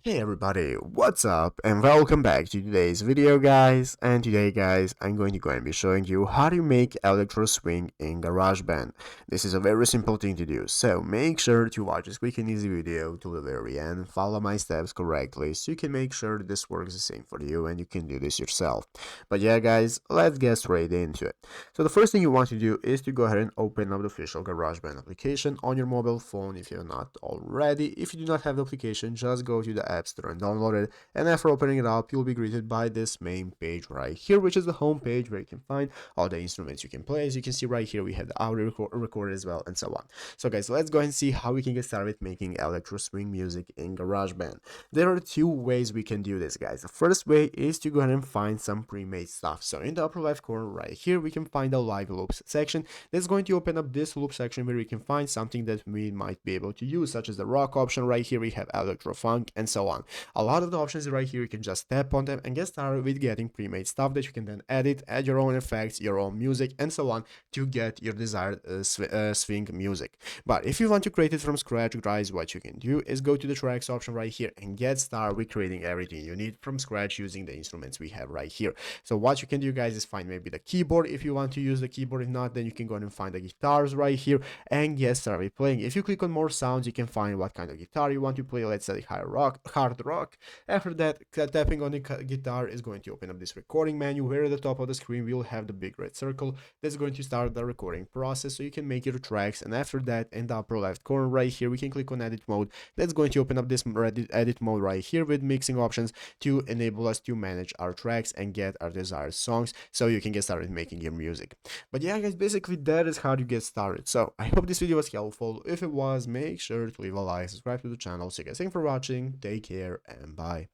Hey everybody, what's up and welcome back to today's video guys. And today guys, I'm going to go and be showing you how to make electro swing in GarageBand. This is a very simple thing to do, so make sure to watch this quick and easy video to the very end, follow my steps correctly so you can make sure that this works the same for you and you can do this yourself. But yeah guys, let's get straight into it. So the first thing you want to do is to go ahead and open up the official GarageBand application on your mobile phone if you're not already. If you do not have the application, just go to the App Store and download it, and after opening it up you'll be greeted by this main page right here, which is the home page where you can find all the instruments you can play. As you can see right here, we have the audio recorder as well, and so on. So guys, let's go ahead and see how we can get started with making electro swing music in GarageBand. There are two ways we can do this guys. The first way is to go ahead and find some pre-made stuff. So in the upper left corner right here, we can find the live loops section. That's going to open up this loop section where we can find something that we might be able to use, such as the rock option right here. We have electro funk and so on. A lot of the options right here, you can just tap on them and get started with getting pre-made stuff that you can then edit, add your own effects, your own music, and so on to get your desired swing music. But if you want to create it from scratch, guys, what you can do is go to the tracks option right here and get started with creating everything you need from scratch using the instruments we have right here. So what you can do guys is find maybe the keyboard if you want to use the keyboard. If not, then you can go ahead and find the guitars right here and get started playing. If you click on more sounds, you can find what kind of guitar you want to play. Let's say hard rock. After that, tapping on the guitar is going to open up this recording menu, where at the top of the screen we will have the big red circle that's going to start the recording process so you can make your tracks. And after that, in the upper left corner right here, we can click on edit mode. That's going to open up this edit mode right here with mixing options to enable us to manage our tracks and get our desired songs so you can get started making your music. But yeah guys, basically that is how you get started. So I hope this video was helpful. If it was, make sure to leave a like, subscribe to the channel. So you guys, thanks for watching, take care, and bye.